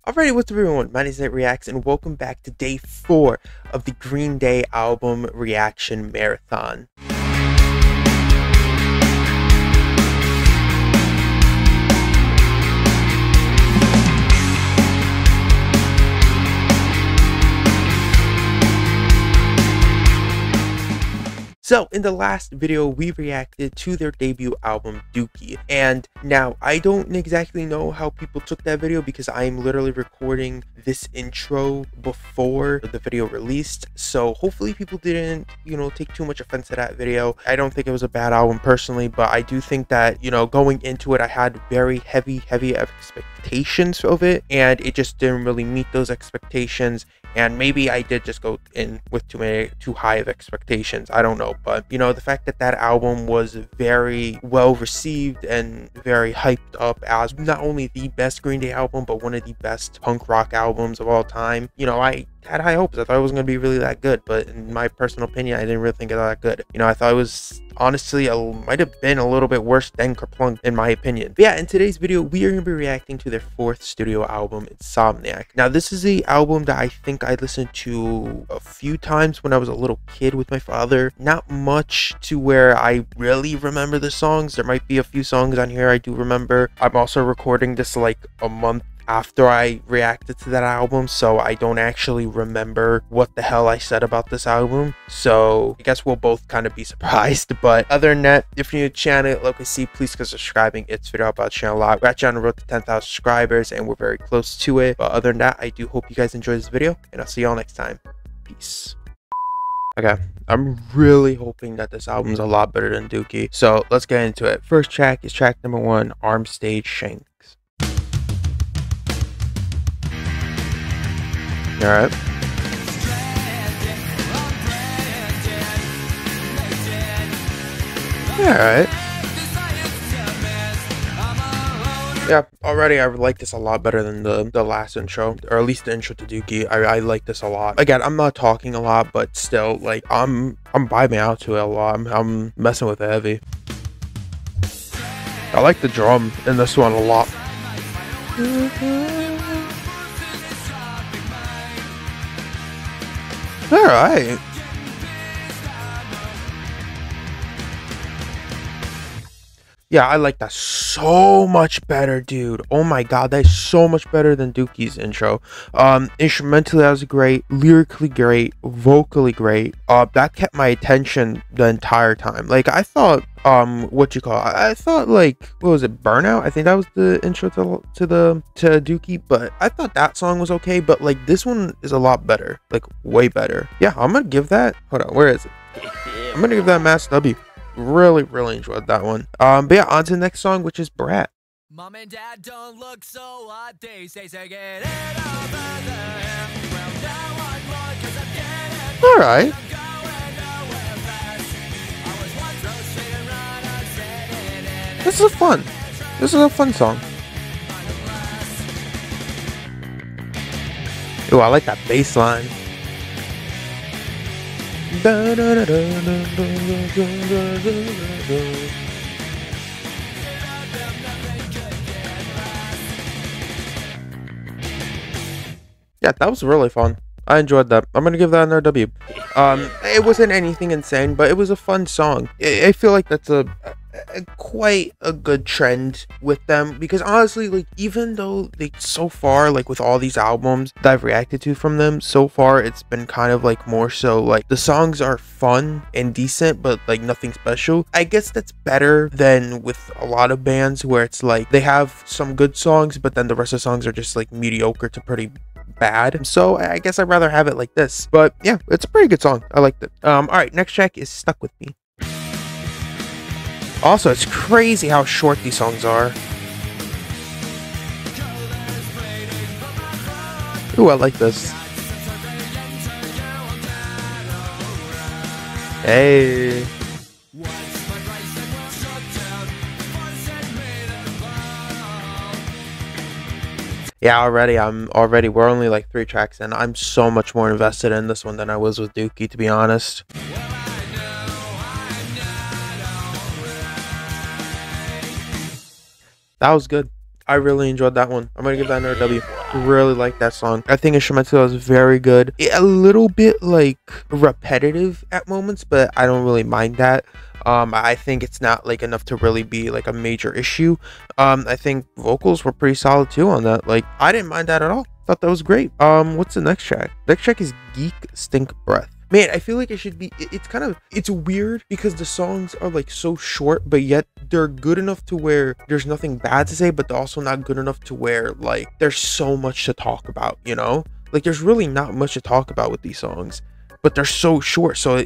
Alrighty, what's up everyone? My name is Nate Reacts and welcome back to day 4 of the Green Day album reaction marathon. So, in the last video, we reacted to their debut album, Dookie. And now, I don't exactly know how people took that video because I am literally recording this intro before the video released. So, hopefully people didn't, take too much offense to that video. I don't think it was a bad album personally, but I do think that, going into it, I had very heavy expectations of it. And it just didn't really meet those expectations. And maybe I did just go in with too high of expectations. I don't know. But, the fact that that album was very well received and very hyped up as not only the best Green Day album, but one of the best punk rock albums of all time, I had high hopes. I thought it wasn't going to be really that good. But in my personal opinion, I didn't really think it was that good. I thought it was honestly might have been a little bit worse than Kerplunk in my opinion. But yeah, in today's video we are going to be reacting to their 4th studio album, INSOMNIAC. Now this is the album that I think I listened to a few times when I was a little kid with my father. Not much to where I really remember the songs. There might be a few songs on here I do remember. I'm also recording this like a month after I reacted to that album, so I don't actually remember what the hell I said about this album, so I guess we'll both kind of be surprised. But other than that, if you're new to the channel, like I see, please consider subscribing. It's video about the channel a lot. We're actually on the road to 10,000 subscribers and we're very close to it. But other than that, I do hope you guys enjoyed this video and I'll see y'all next time. Peace. Okay, I'm really hoping that this album's a lot better than Dookie, so let's get into it. First track is track number 1, Arm Stage Shanks. All right. All right. Yeah, already I like this a lot better than the last intro, or at least the intro to Dookie. I like this a lot. Again, I'm not talking a lot, but still, like I'm vibing out to it a lot. I'm messing with it heavy. I like the drum in this one a lot. All right. Yeah, I like that so much better, dude. Oh my god, that's so much better than Dookie's intro. Instrumentally, that was great. Lyrically great. Vocally great. That kept my attention the entire time. Like, I thought, I thought, like, what was it, Burnout? I think that was the intro to Dookie, but I thought that song was okay, but like this one is a lot better, like way better. Yeah, I'm gonna give that, hold on, where is it? I'm gonna give that Mass W. Really enjoyed that one. But yeah, on to the next song, which is Brat. Mom and Dad don't look so hot these days. They get it over there. Well, now I'm bored 'cause I'm getting all right. This is a fun song. Ooh, I like that bass line. Yeah, that was really fun. I enjoyed that. I'm gonna give that another W. It wasn't anything insane, but it was a fun song. I feel like that's quite a good trend with them, because honestly, like, even though they so far, like with all these albums that I've reacted to from them so far, it's been kind of like more so like the songs are fun and decent, but like nothing special. I guess that's better than with a lot of bands where it's like they have some good songs, but then the rest of the songs are just like mediocre to pretty bad. So I guess I'd rather have it like this. But yeah, it's a pretty good song. I liked it. All right, next track is Stuck With Me. Also, it's crazy how short these songs are. Ooh, I like this. Hey. Yeah, we're only like 3 tracks in. I'm so much more invested in this one than I was with Dookie, to be honest. That was good. I really enjoyed that one. I'm gonna give that another W. Really like that song. I think instrumental was very good. A little bit like repetitive at moments, but I don't really mind that. I think it's not like enough to really be like a major issue. I think vocals were pretty solid too on that. Like, I didn't mind that at all. Thought that was great. What's the next track? Next track is Geek Stink Breath. Man, I feel like it should be, it's weird because the songs are like so short, but yet they're good enough to where there's nothing bad to say, but they're also not good enough to where like there's so much to talk about, you know? Like, there's really not much to talk about with these songs, but they're so short, so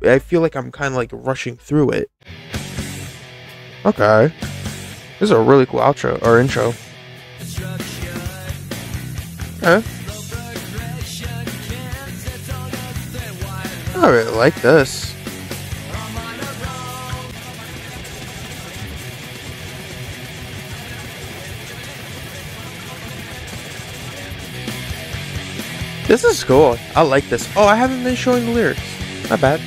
I feel like I'm kind of like rushing through it. Okay. This is a really cool outro, or intro. Okay. I really like this. This is cool. I like this. Oh, I haven't been showing the lyrics. Not bad.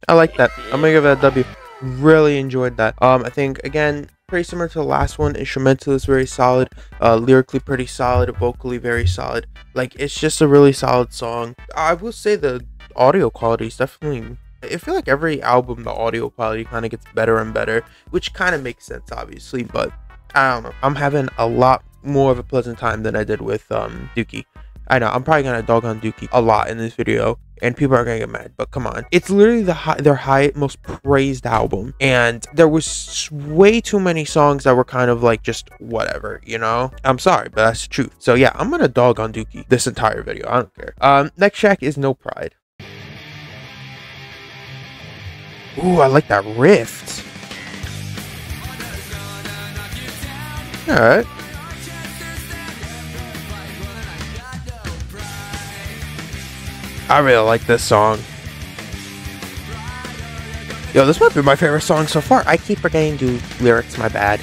I like that. I'm gonna give it a W. Really enjoyed that. I think, again, pretty similar to the last one. Instrumental is very solid, lyrically pretty solid, vocally very solid. Like, it's just a really solid song. I will say the audio quality is definitely, I feel like every album the audio quality kind of gets better and better, which kind of makes sense, obviously, but I don't know. I'm having a lot more of a pleasant time than I did with Dookie. I know I'm probably gonna dog on Dookie a lot in this video, and people are gonna get mad, but come on, it's literally their most praised album, and there was way too many songs that were kind of like just whatever, you know? I'm sorry, but that's the truth. So yeah, I'm gonna dog on Dookie this entire video. I don't care. Next track is No Pride. Ooh, I like that riff. All right. I really like this song. Yo, this might be my favorite song so far. I keep forgetting to do lyrics, my bad.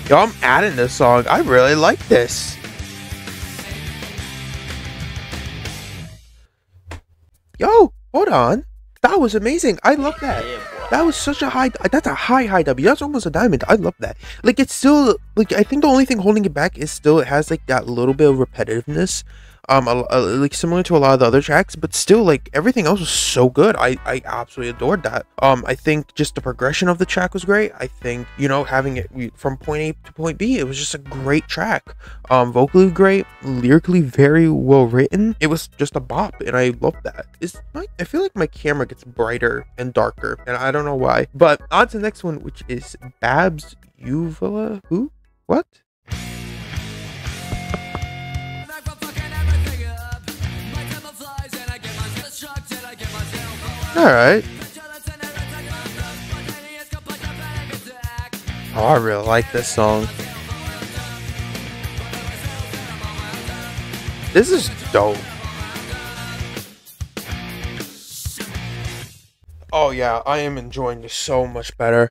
Yo, I'm adding this song. I really like this. Yo, hold on. That was amazing. I love that. That was such a high, that's a high W. That's almost a diamond. I love that. Like, it's still, like, I think the only thing holding it back is still it has like that little bit of repetitiveness, like similar to a lot of the other tracks, but still, like, everything else was so good. I absolutely adored that. I think just the progression of the track was great. I think, you know, having it from point A to point B, it was just a great track. Vocally great, lyrically very well written. It was just a bop, and I love that. I feel like my camera gets brighter and darker, and I don't know why. But on to the next one, which is Babs Uvula. Who? What? Alright. Oh, I really like this song. This is dope. Oh yeah, I am enjoying this so much better.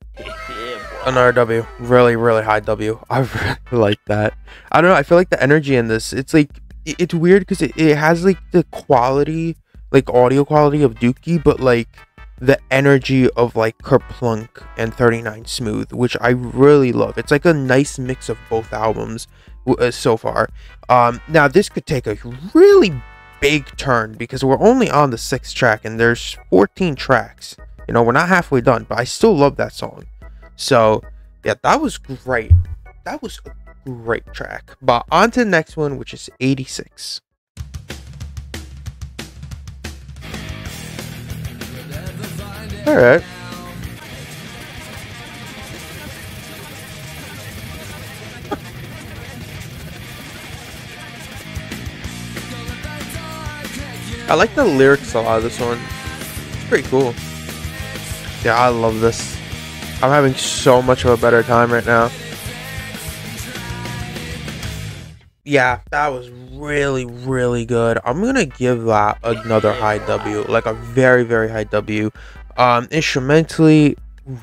Another W. Really, really high W. I really like that. I don't know, I feel like the energy in this, it's like, it's weird because it has like the quality, like audio quality of Dookie, but like the energy of like Kerplunk and 39 Smooth, which I really love. It's like a nice mix of both albums so far. Now this could take a really big turn because we're only on the 6th track and there's 14 tracks. You know, we're not halfway done, but I still love that song. So yeah, that was great. That was a great track. But on to the next one, which is 86. All right. I like the lyrics a lot of this one. It's pretty cool. Yeah, I love this. I'm having so much of a better time right now. Yeah, that was really, really good. I'm gonna give that another high W, like a very, very high W. Instrumentally,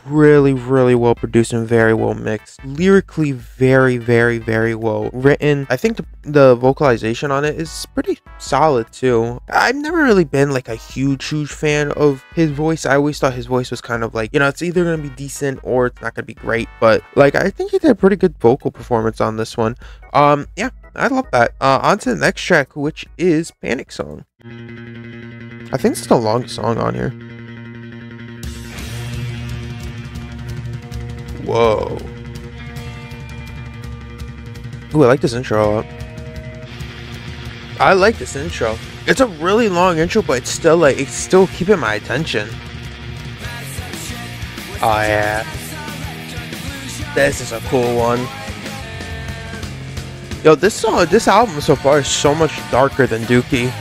really, really well produced and very well mixed. Lyrically, very, very, very well written. I think the vocalization on it is pretty solid too. I've never really been like a huge fan of his voice. I always thought his voice was kind of like, you know, it's either gonna be decent or it's not gonna be great, but like I think he did a pretty good vocal performance on this one. Yeah, I love that. On to the next track, which is Panic Song. I think it's the longest song on here. Whoa. Ooh, I like this intro a lot. I like this intro. It's a really long intro, but it's still like, it's still keeping my attention. Oh yeah. This is a cool one. Yo, this album so far is so much darker than Dookie.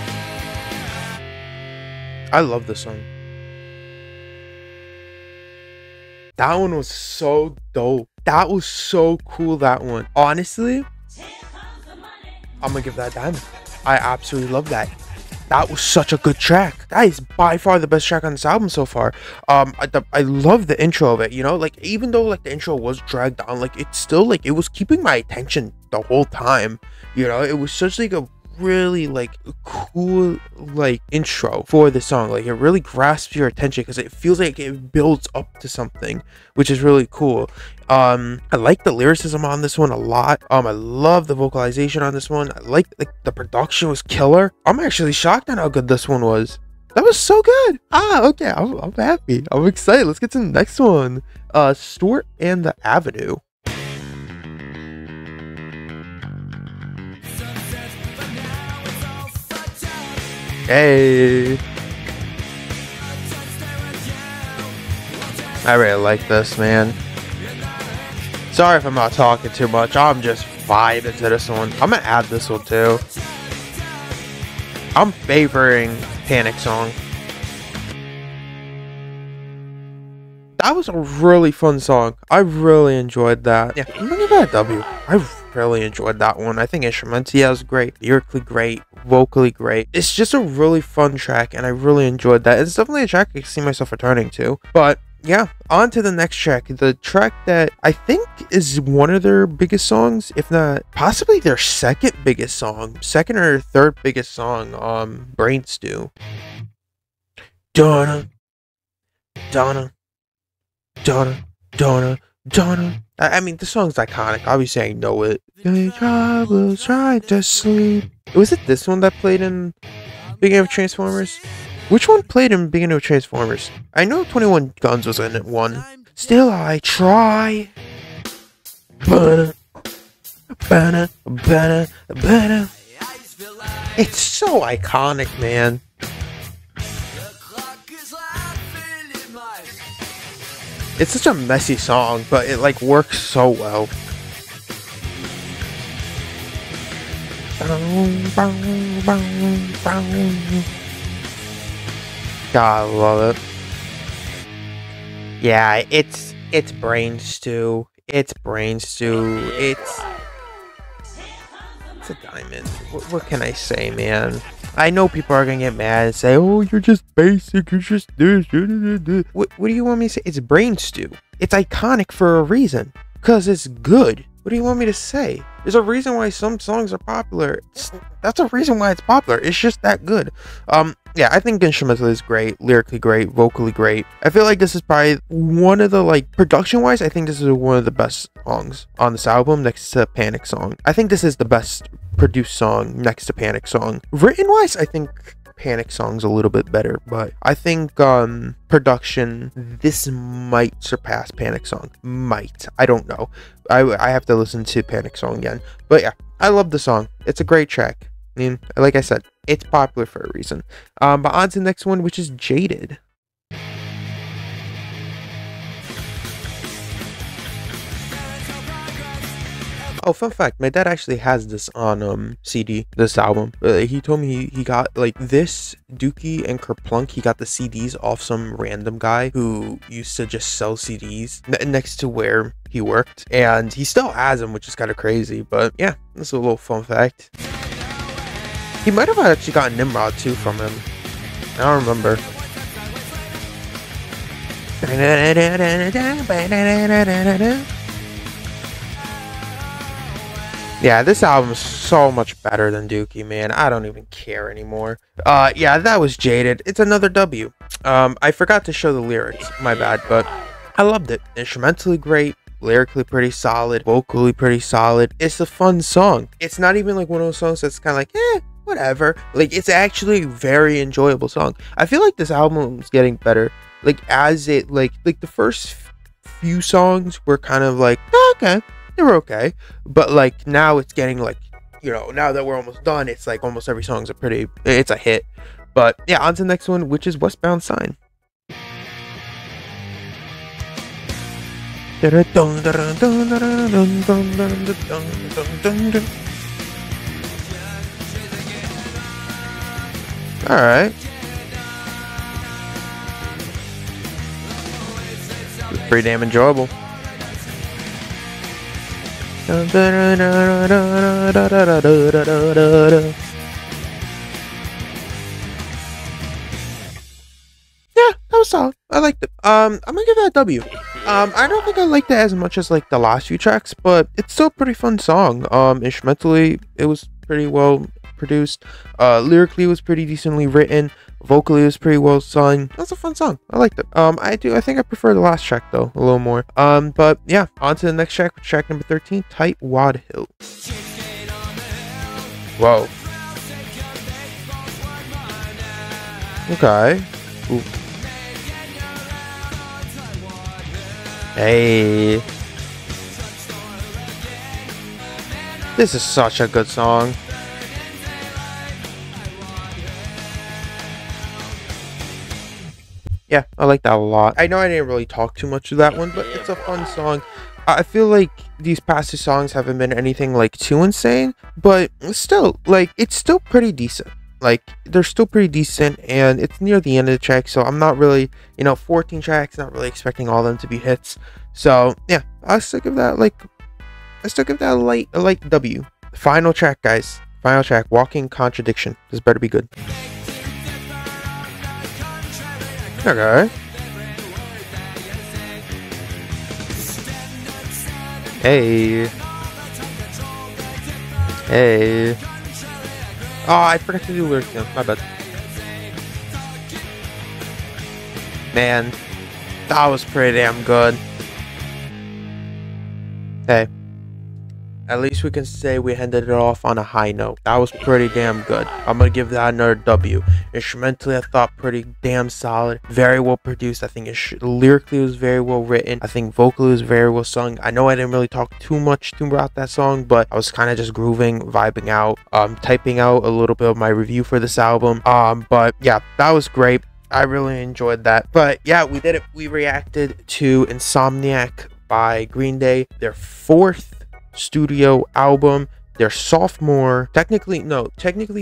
I love this song. That one was so dope. That was so cool, that one. Honestly, I'm gonna give that a diamond. I absolutely love that. That was such a good track. That is by far the best track on this album so far. I love the intro of it, you know, like even though like the intro was dragged on, like it's still like it was keeping my attention the whole time, you know. It was such like a really like cool like intro for the song. Like it really grasps your attention because it feels like it builds up to something, which is really cool. I like the lyricism on this one a lot. I love the vocalization on this one. I like the production was killer. I'm actually shocked at how good this one was. That was so good. Okay, I'm happy. I'm excited. Let's get to the next one. Stuart and the Avenue. Hey, I really like this, man. Sorry if I'm not talking too much. I'm just vibing to this one. I'm gonna add this one too. I'm favoring Panic Song. That was a really fun song. I really enjoyed that. Yeah, I'm gonna give that a W. I really enjoyed that one. I think instrumentally was great, lyrically great, vocally great. It's just a really fun track, and I really enjoyed that. It's definitely a track I can see myself returning to. But yeah, on to the next track. The track that I think is one of their biggest songs, if not possibly their second biggest song, second or third biggest song, Brain Stew. Donna, Donna, Donna, Donna, Donna. I mean, the song's iconic. Obviously, I know it. I was trying to sleep. Was it this one that played in beginning of Transformers? Which one played in beginning of Transformers? I know 21 Guns was in it one. Still I try. Banna, banna, banna, banna. It's so iconic, man. It's such a messy song, but it like works so well. God, I love it. Yeah, it's Brain Stew. It's Brain Stew. It's a diamond. What can I say, man? I know people are gonna get mad and say, "Oh, you're just basic. You're just this." What do you want me to say? It's Brain Stew. It's iconic for a reason, cause it's good. What do you want me to say? There's a reason why some songs are popular. That's a reason why it's popular. It's just that good. Yeah, I think instrumentally is great, lyrically great, vocally great. I feel like this is probably one of the, like, production-wise, I think this is one of the best songs on this album next to Panic Song. I think this is the best produced song next to Panic Song. Written-wise, I think Panic Song's a little bit better, but I think production, this might surpass Panic Song. Might. I don't know. I have to listen to Panic Song again. But yeah, I love the song. It's a great track. I mean, like I said, it's popular for a reason. But on to the next one, which is Jaded. Oh, fun fact, my dad actually has this on CD, this album. He told me he got like this Dookie and Kerplunk. He got the CDs off some random guy who used to just sell CDs next to where he worked, and he still has them, which is kind of crazy. But yeah, this is a little fun fact. He might have actually gotten Nimrod too from him. I don't remember. Yeah, this album is so much better than Dookie, man. I don't even care anymore. Yeah, that was Jaded. It's another W. I forgot to show the lyrics. My bad, but I loved it. Instrumentally great, lyrically pretty solid, vocally pretty solid. It's a fun song. It's not even like one of those songs that's kind of like, whatever. Like, it's actually a very enjoyable song. I feel like this album is getting better. Like, as it, like the first few songs were kind of like, okay, they were okay. But, like, now it's getting, like, you know, now that we're almost done, it's like almost every song's it's a hit. But, yeah, on to the next one, which is Westbound Sign. Alright. Pretty damn enjoyable. Yeah, that was solid. I liked it. I'm gonna give that a W. I don't think I liked it as much as like the last few tracks, but it's still a pretty fun song. Instrumentally, it was pretty well produced. Lyrically, it was pretty decently written. Vocally, it was pretty well sung. That's a fun song. I liked it. I think I prefer the last track though a little more. But yeah, on to the next track, track number 13, Tight Wad Hill. Whoa. Okay. Ooh. Hey. This is such a good song. Yeah, I like that a lot. I know I didn't really talk too much to that one, but it's a fun song. I feel like these past two songs haven't been anything like too insane, but still, like, it's still pretty decent. Like, they're still pretty decent, and it's near the end of the track, so I'm not really, 14 tracks, not really expecting all of them to be hits. So, yeah, I still give that, a light W. Final track, guys. Final track, Walking Contradiction. This better be good. Okay. Hey. Hey. Oh, I forgot to do lyrics now. My bad. Man, that was pretty damn good. Hey. At least we can say we ended it off on a high note. That was pretty damn good. I'm gonna give that another W. Instrumentally, I thought pretty damn solid. Very well produced. I think lyrically it was very well written. I think vocally it was very well sung. I know I didn't really talk too much about that song, but I was kind of just grooving, vibing out, typing out a little bit of my review for this album. But yeah, that was great. I really enjoyed that. But yeah, we did it. We reacted to Insomniac by Green Day, their fourth studio album, their sophomore, technically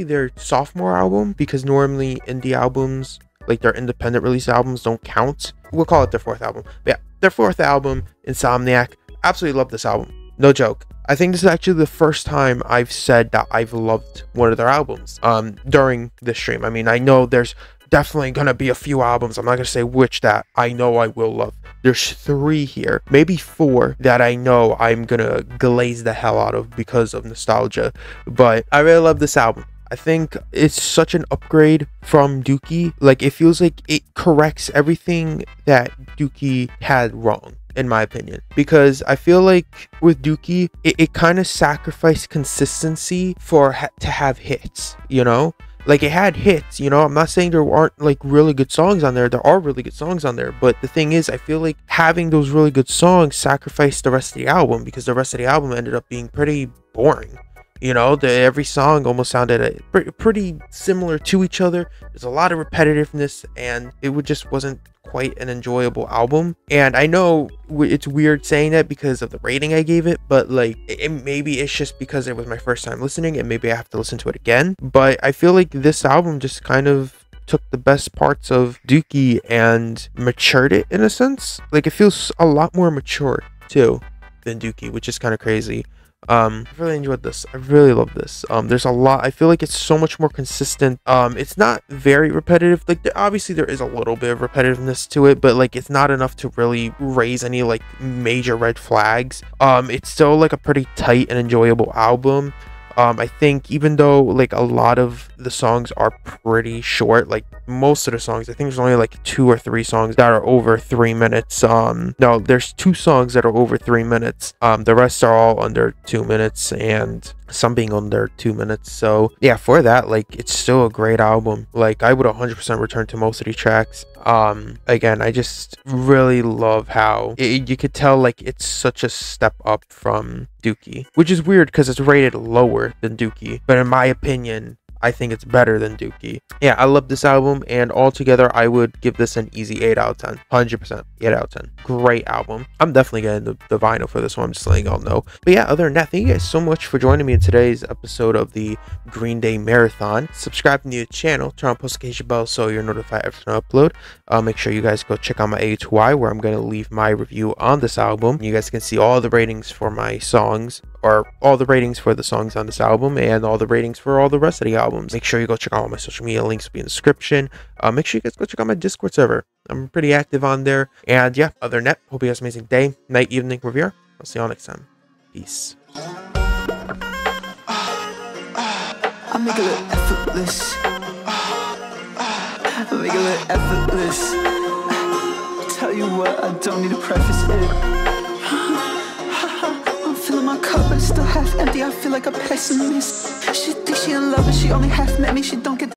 their sophomore album, because normally indie albums, like their independent release albums, don't count. We'll call it their fourth album. But yeah, their fourth album, Insomniac. Absolutely love this album. No joke. I think this is actually the first time I've said that I've loved one of their albums during this stream. I mean, I know there's definitely gonna be a few albums, I'm not gonna say which, that I know I will love. There's 3 here, maybe 4, that I know I'm gonna glaze the hell out of because of nostalgia. But I really love this album. I think it's such an upgrade from Dookie. Like, it feels like it corrects everything that Dookie had wrong, in my opinion, because I feel like with Dookie, it kind of sacrificed consistency to have hits, Like, it had hits, I'm not saying there aren't like really good songs on there. There are really good songs on there, but the thing is, I feel like having those really good songs sacrificed the rest of the album, because the rest of the album ended up being pretty boring. Every song almost sounded pretty similar to each other. There's a lot of repetitiveness, and it just wasn't quite an enjoyable album. And I know it's weird saying that because of the rating I gave it, but like, maybe it's just because it was my first time listening, and maybe I have to listen to it again. But I feel like this album just kind of took the best parts of Dookie and matured it in a sense. Like, it feels a lot more mature too. than Dookie, which is kind of crazy. I really enjoyed this. I really love this. There's a lot. I feel like it's so much more consistent. It's not very repetitive. Like, obviously there is a little bit of repetitiveness to it, but like it's not enough to really raise any like major red flags. It's still like a pretty tight and enjoyable album. I think even though like a lot of the songs are pretty short, like most of the songs, I think there's only like 2 or 3 songs that are over 3 minutes. No, there's 2 songs that are over 3 minutes. The rest are all under 2 minutes, and some being under 2 minutes. So yeah, for that, like, it's still a great album. Like, I would 100% return to most of these tracks. Again, I just really love how you could tell like it's such a step up from Dookie, which is weird because it's rated lower than Dookie, but in my opinion, I think it's better than Dookie. Yeah, I love this album, and altogether I would give this an easy 8 out of 10. 100% 8 out of 10. Great album. I'm definitely getting the vinyl for this one, I'm just letting y'all know. But yeah, other than that, thank you guys so much for joining me in today's episode of the Green Day Marathon. Subscribe to the channel, turn on post notification bell so you're notified every time I upload. Make sure you guys go check out my A2Y, where I'm going to leave my review on this album. You guys can see all the ratings for my songs, or all the ratings for the songs on this album, and all the ratings for all the rest of the albums. Make sure you go check out all my social media, links will be in the description. Make sure you guys go check out my Discord server. I'm pretty active on there. And yeah, other than that, hope you guys have an amazing day, night, evening, wherever. I'll see y'all next time. Peace. I make it look effortless. I make it look effortless. Tell you what, I don't need to preface it. I'm filling my cup, but it's still half empty. I feel like a pessimist. She thinks she in love, but she only half met me. She don't get